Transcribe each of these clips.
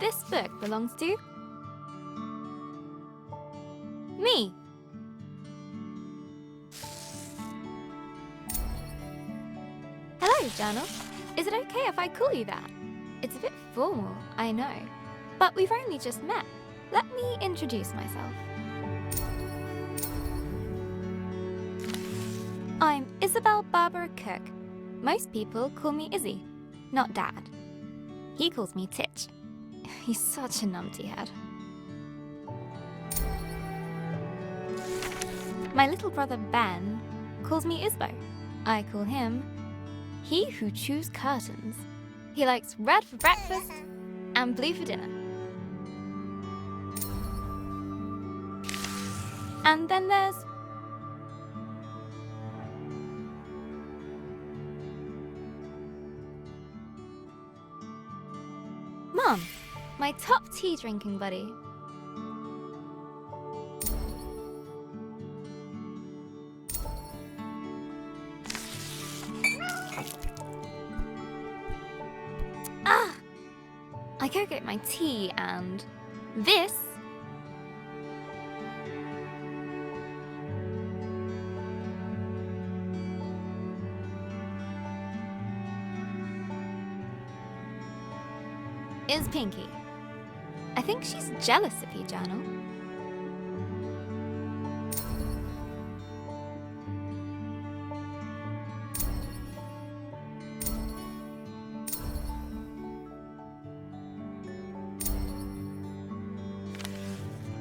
this book belongs to me. Hello, journal. Is it okay if I call you that? It's a bit formal, I know, but we've only just met. Let me introduce myself. I'm Isabel Barbara Cook. Most people call me Izzy, not Dad. He calls me Titch. He's such a numpty head. My little brother Ben calls me Isbo. I call him He Who Chews Curtains. He likes red for breakfast and blue for dinner. And then there's Mom, my top tea drinking buddy. I go get my tea and this is Pinky. I think she's jealous of you, Journal.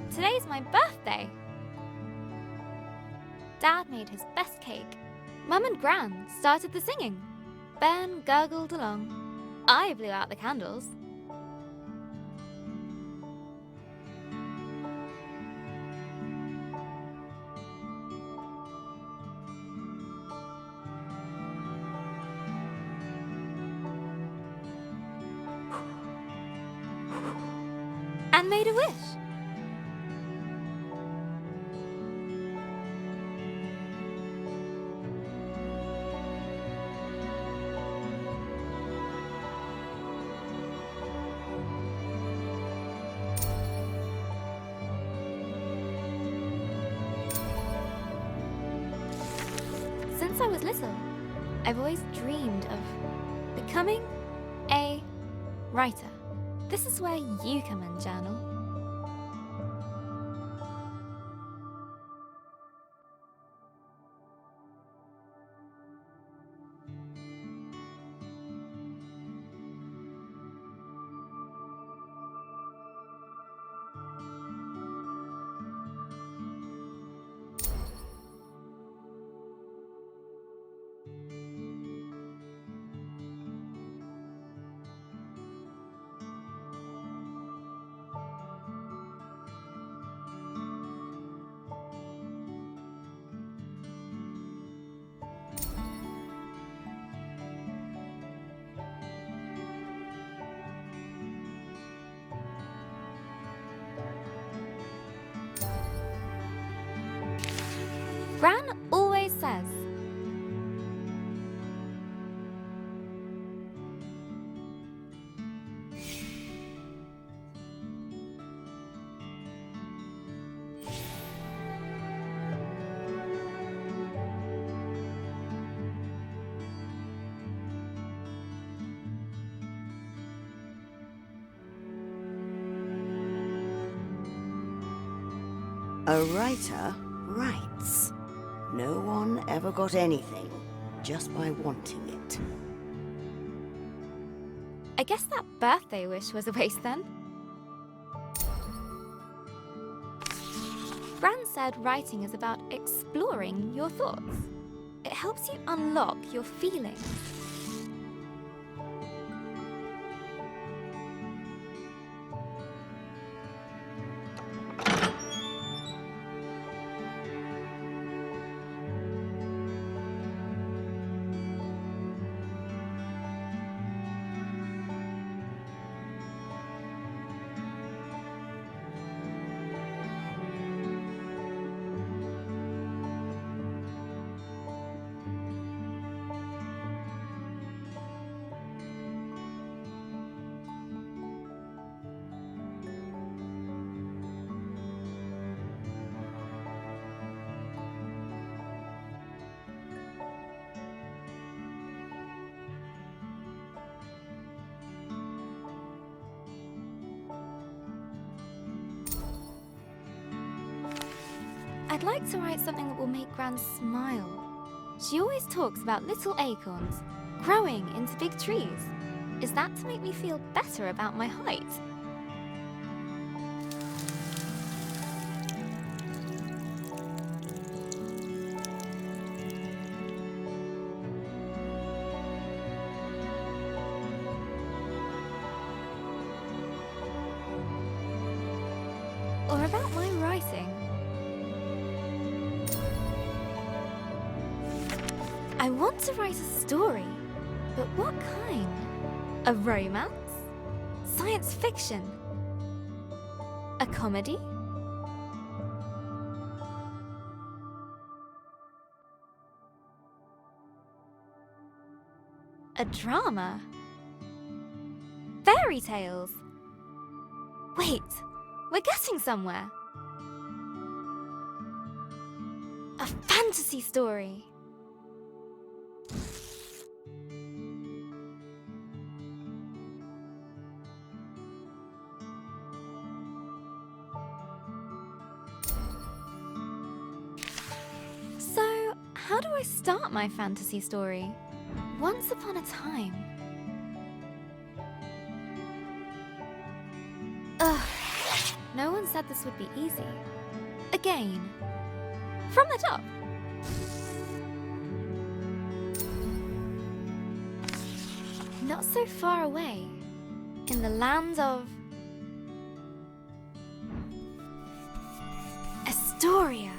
Today's my birthday. Dad made his best cake. Mum and Gran started the singing. Ben gurgled along. I blew out the candles. And made a wish. Since I was little, I've always dreamed of becoming a writer. This is where you come in, Journal. Gran always says, a writer writes. No one ever got anything just by wanting it. I guess that birthday wish was a waste then. Gran said writing is about exploring your thoughts. It helps you unlock your feelings. I'd like to write something that will make Gran smile. She always talks about little acorns growing into big trees. Is that to make me feel better about my height? Or about my writing? I want to write a story, but what kind? A romance? Science fiction? A comedy? A drama? Fairy tales? Wait, we're getting somewhere. A fantasy story. So, how do I start my fantasy story? Once upon a time. Ugh, no one said this would be easy. Again, from the top. Not so far away, in the land of Istórija.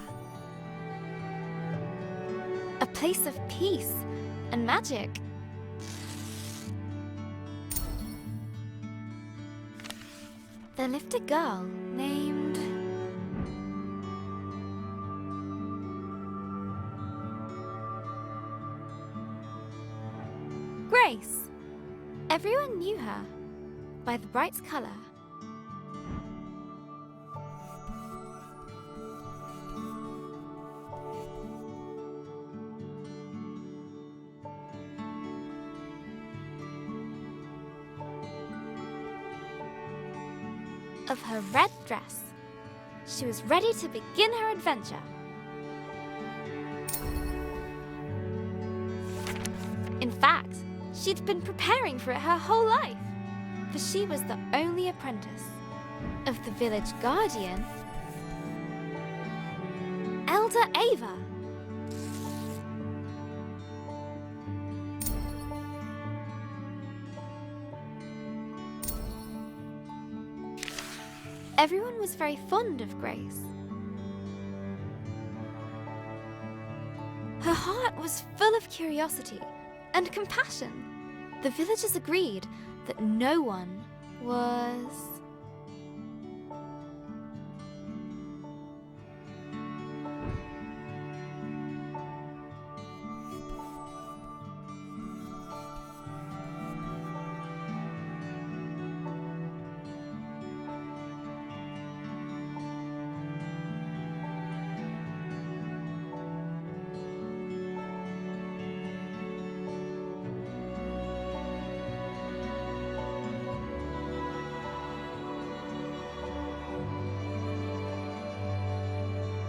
A place of peace and magic. There lived a girl named Grace. Everyone knew her by the bright color. Of her red dress. She was ready to begin her adventure. In fact, she'd been preparing for it her whole life, for she was the only apprentice of the village guardian, Elder Ava. Everyone was very fond of Grace. Her heart was full of curiosity and compassion. The villagers agreed that no one was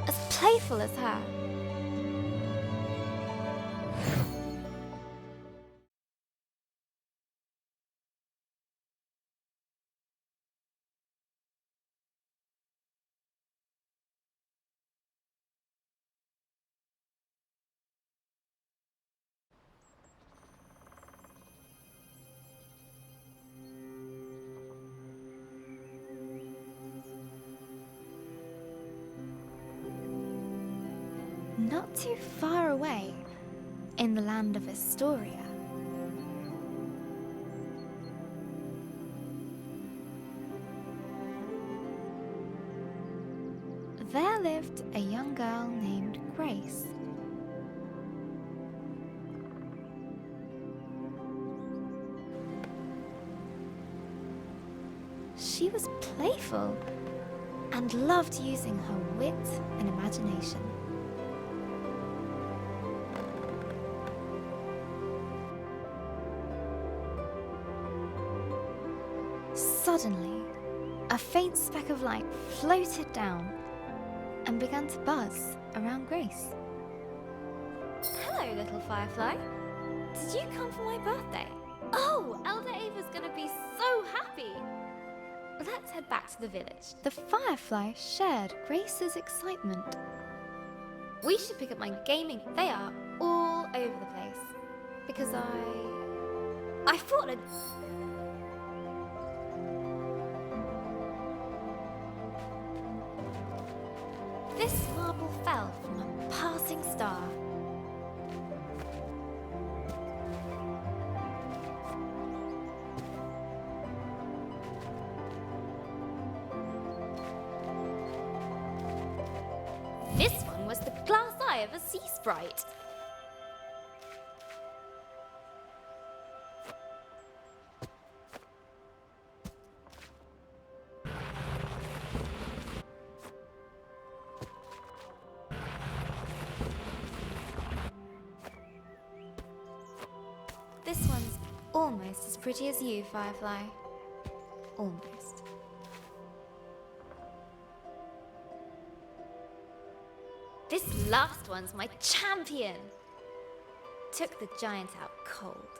as playful as her. Not too far away, in the land of Istórija, there lived a young girl named Grace. She was playful and loved using her wit and imagination. Suddenly, a faint speck of light floated down and began to buzz around Grace. Hello, little firefly. Did you come for my birthday? Oh, Elder Ava's gonna be so happy! Let's head back to the village. The firefly shared Grace's excitement. We should pick up my gaming. They are all over the place. Because I thought I'd... This marble fell from a passing star. This one was the glass eye of a sea sprite. This one's almost as pretty as you, Firefly. Almost. This last one's my champion! Took the giant out cold.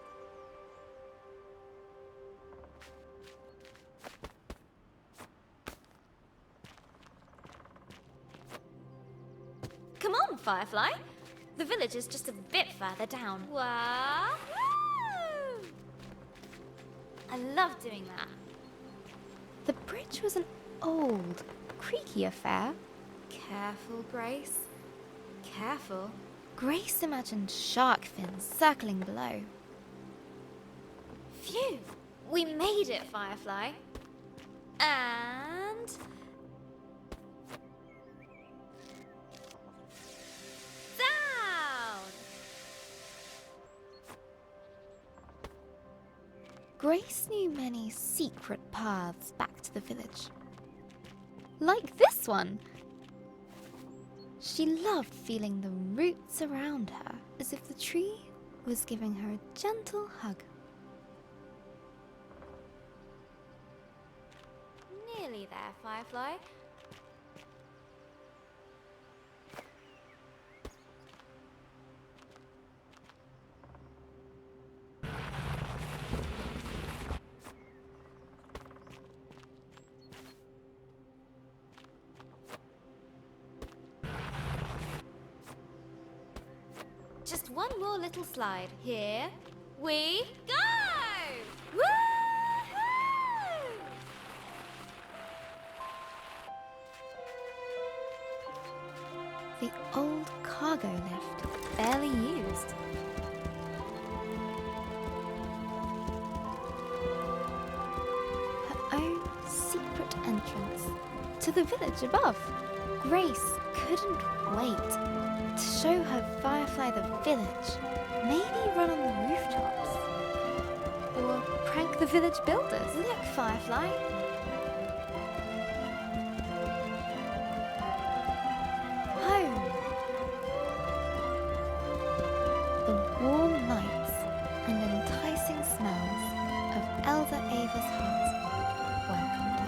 Come on, Firefly! The village is just a bit further down. Wahoo! I love doing that. The bridge was an old, creaky affair. Careful, Grace. Careful. Grace imagined shark fins circling below. Phew! We made it, Firefly. And... down! Grace knew many secret paths back to the village. Like this one! She loved feeling the roots around her, as if the tree was giving her a gentle hug. Nearly there, Firefly. Just one more little slide. Here we go! Woohoo! The old cargo lift, barely used. Her own secret entrance to the village above. Grace couldn't wait to show her Firefly the village, maybe run on the rooftops, or prank the village builders. Look, Firefly. Home. The warm lights and enticing smells of Elder Ava's hut welcomed her.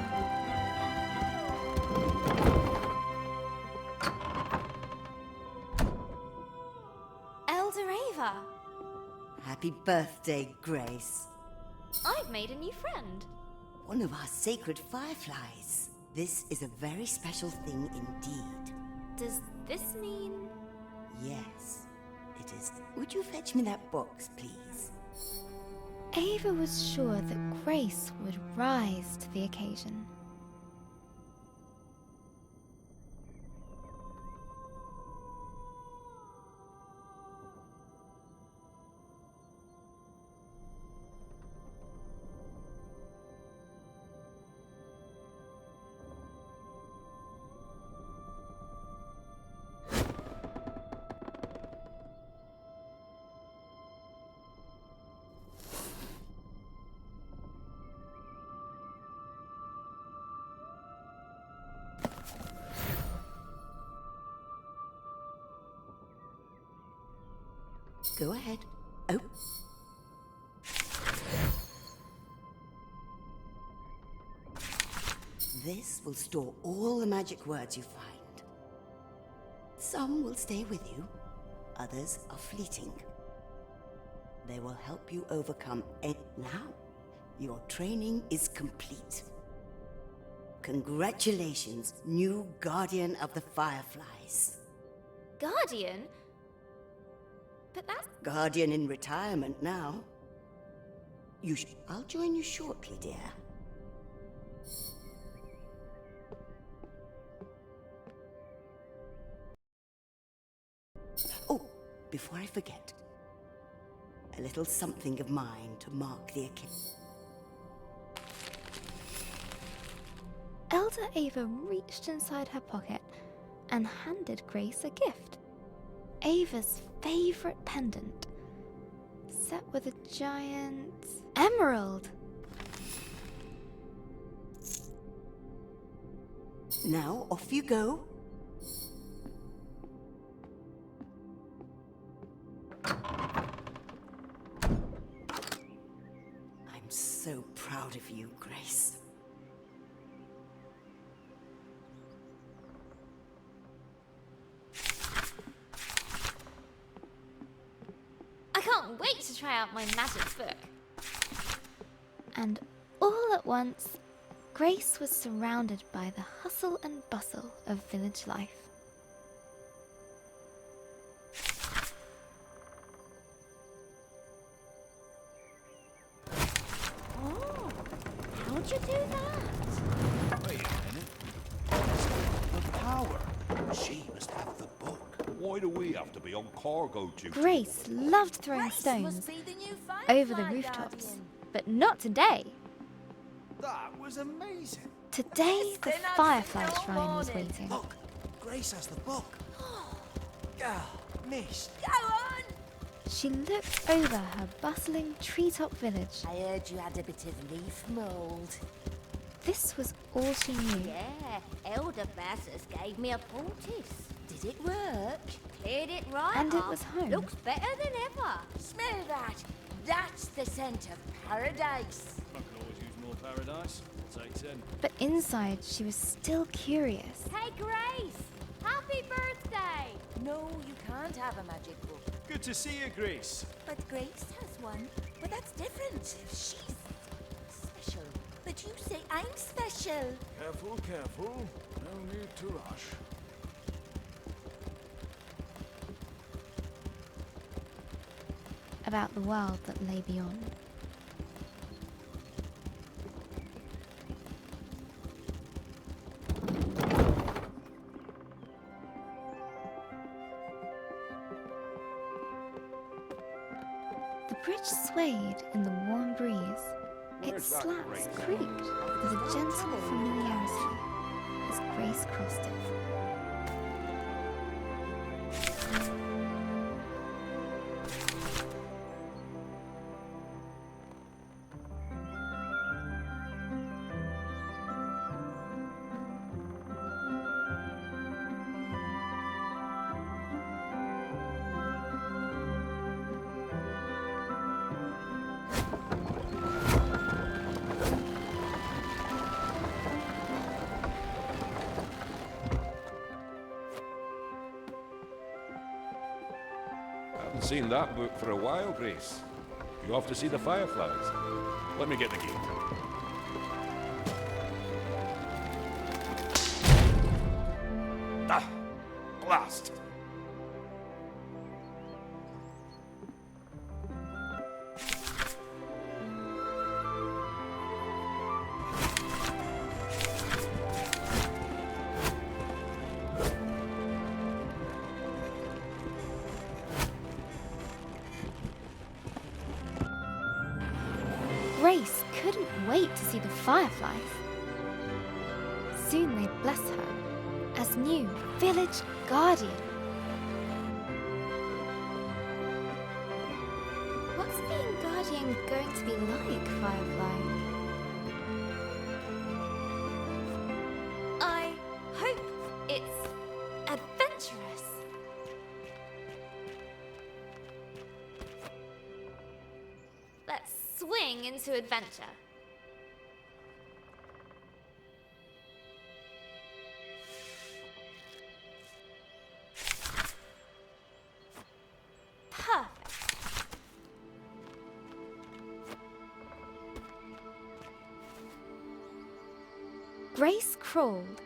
Happy birthday, Grace. I've made a new friend. One of our sacred fireflies. This is a very special thing indeed. Does this mean... Yes, it is. Would you fetch me that box, please? Ava was sure that Grace would rise to the occasion. Go ahead. Oh. This will store all the magic words you find. Some will stay with you, others are fleeting. They will help you overcome it. Now, your training is complete. Congratulations, new Guardian of the Fireflies. Guardian? But that's... Guardian in retirement now. I'll join you shortly, dear. Oh, before I forget, a little something of mine to mark the occasion. Elder Ava reached inside her pocket and handed Grace a gift. Ava's favourite pendant, set with a giant emerald. Now, off you go. I'm so proud of you, Grace. I can't wait to try out my magic book. And all at once, Grace was surrounded by the hustle and bustle of village life. Oh, how'd you do that? Wait a minute. The power. She must have the book. Why do we have to be on cargo duty? Grace loved throwing Grace stones must be the new Firefly over the rooftops, Guardian. but not today. That was amazing. Today, It's the been a Firefly all Shrine was morning. waiting. Look, Grace has the book. Miss. Go on! She looked over her bustling treetop village. I heard you had a bit of leaf mould. This was all she knew. Yeah, Elder Bassus gave me a poultice. Did it work? Cleared it right And it up. was home. Looks better than ever. Smell that. That's the scent of paradise. I can always use more paradise. I'll take 10. But inside, she was still curious. Hey, Grace! Happy birthday! No, you can't have a magic book. Good to see you, Grace. But Grace has one. But that's different. She's special. But you say I'm special. Careful, careful. No need to rush. About the world that lay beyond. The bridge swayed in the warm breeze. Its Where's that slats Grace? creaked with a gentle familiarity as Grace crossed it. Haven't seen that book for a while, Grace. You off to see the fireflies? Let me get the key. Ah! Blast! Grace couldn't wait to see the fireflies. Soon they'd bless her as new village guardian. What's being guardian going to be like, Firefly? I hope it's adventurous. Let's swing into adventure. Grace crawled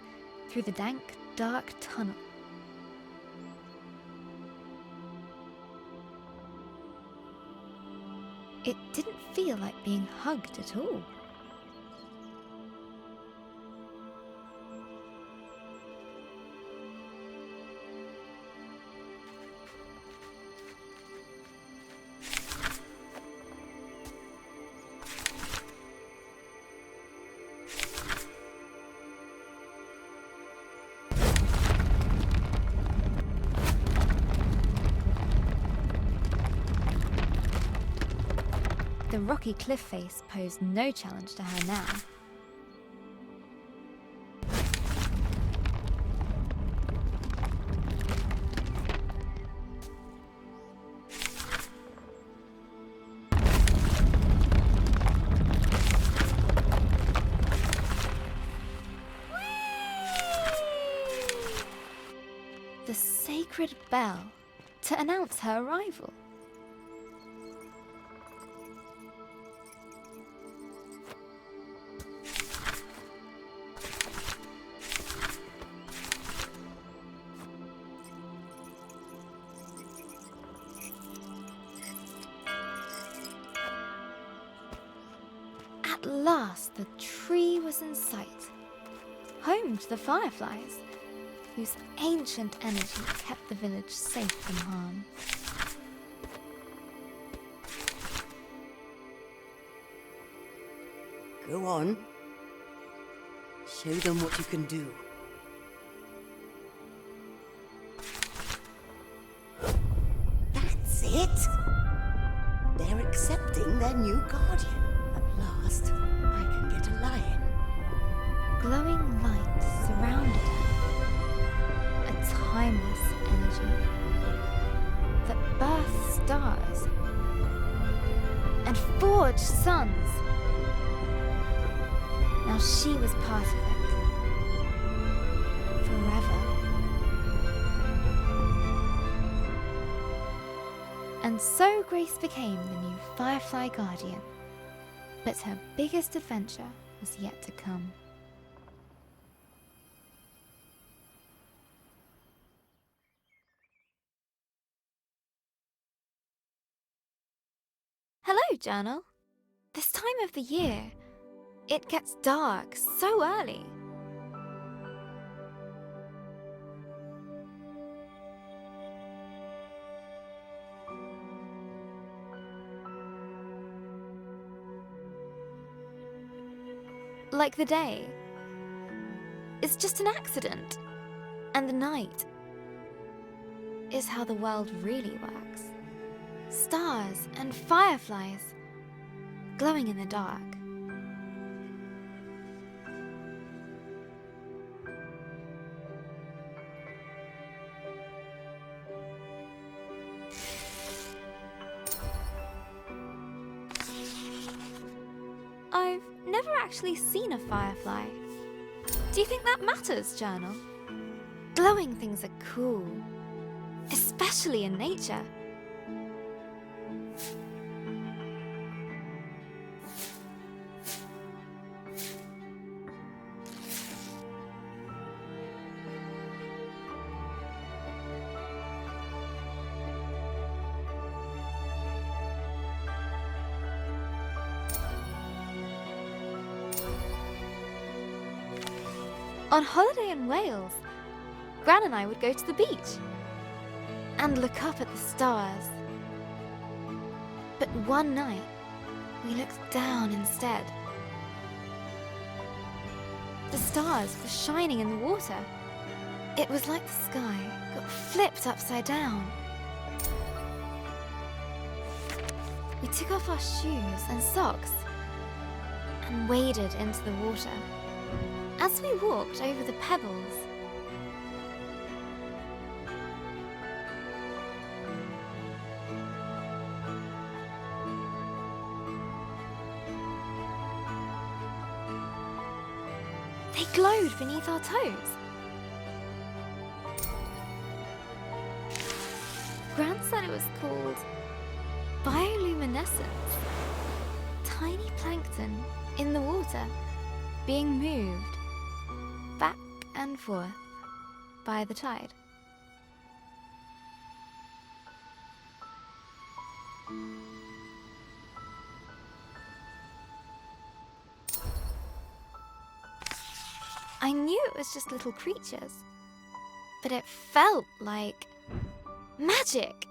through the dank, dark tunnel. It didn't feel like being hugged at all. The rocky cliff face posed no challenge to her now. The sacred bell to announce her arrival. At last, the tree was in sight, home to the fireflies, whose ancient energy kept the village safe from harm. Go on. Show them what you can do. That's it! They're accepting their new guardian. At last, I can get a lion. Glowing light surrounded her, a timeless energy that birthed stars and forged suns. Now she was part of it, forever. And so Grace became the new Firefly Guardian. But her biggest adventure was yet to come. Hello, journal. This time of the year, it gets dark so early. Like the day is just an accident, and the night is how the world really works. Stars and fireflies glowing in the dark. I've never actually seen a firefly. Do you think that matters, journal? Glowing things are cool, especially in nature. On holiday in Wales, Gran and I would go to the beach and look up at the stars. But one night, we looked down instead. The stars were shining in the water. It was like the sky got flipped upside down. We took off our shoes and socks and waded into the water. As we walked over the pebbles, they glowed beneath our toes. Gran said it was called bioluminescence. Tiny plankton in the water being moved and forth by the tide. I knew it was just little creatures, but it felt like magic.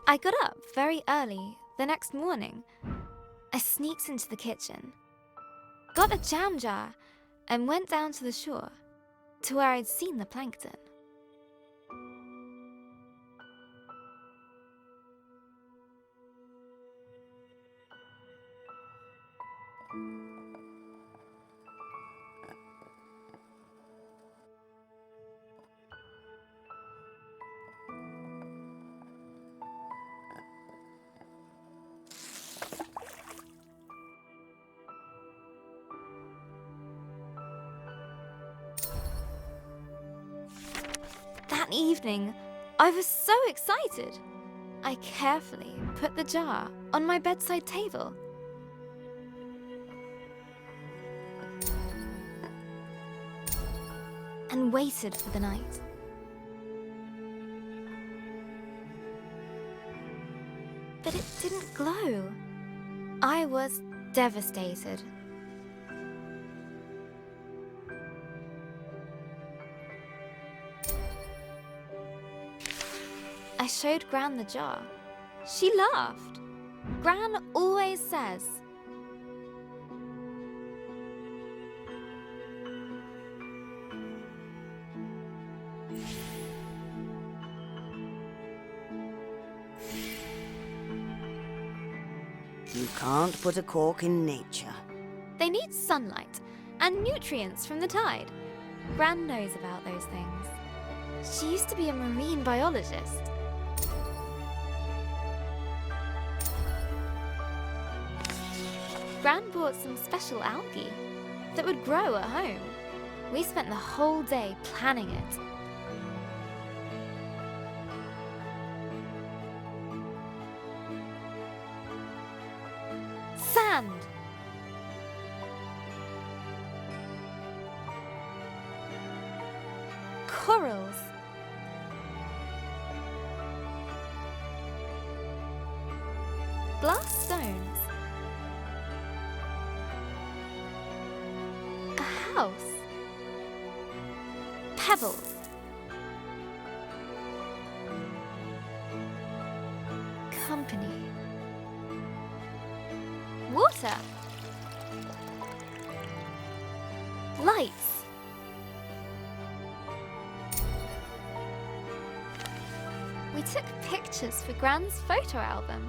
I got up very early the next morning. I sneaked into the kitchen, got a jam jar, and went down to the shore, to where I'd seen the plankton. That evening, I was so excited. I carefully put the jar on my bedside table. And waited for the night. But it didn't glow. I was devastated. I showed Gran the jar. She laughed. Gran always says, You can't put a cork in nature. they need sunlight and nutrients from the tide. Gran knows about those things. She used to be a marine biologist. Gran bought some special algae that would grow at home. We spent the whole day planning it. Sand! Corals! Glass stones! A house! Pebbles! Company! Water! Lights! We took pictures for Gran's photo album,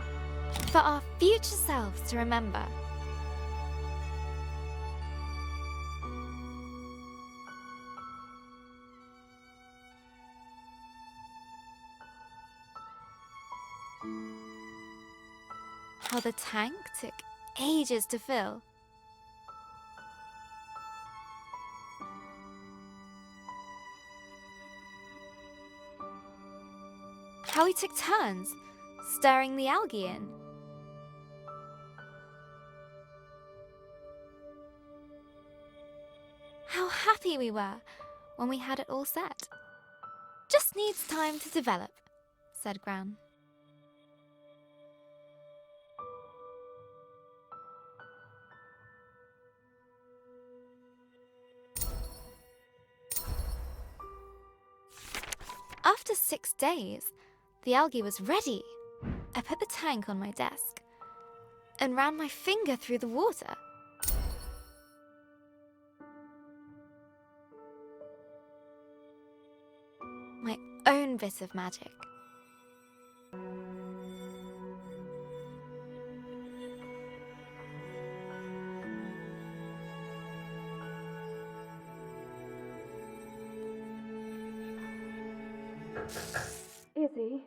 for our future selves to remember. How the tank took ages to fill. How we took turns stirring the algae in. How happy we were when we had it all set. Just needs time to develop, said Gran. After 6 days, the algae was ready. I put the tank on my desk and ran my finger through the water. My own bit of magic. see.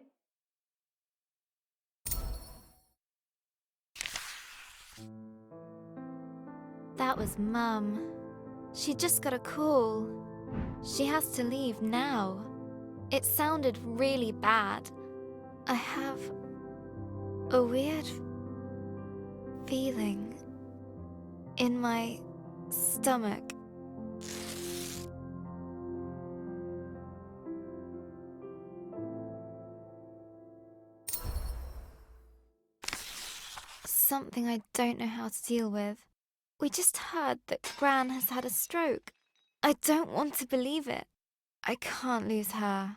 That was Mum. She just got a call. She has to leave now. It sounded really bad. I have a weird feeling in my stomach. Something I don't know how to deal with. We just heard that Gran has had a stroke. I don't want to believe it. I can't lose her.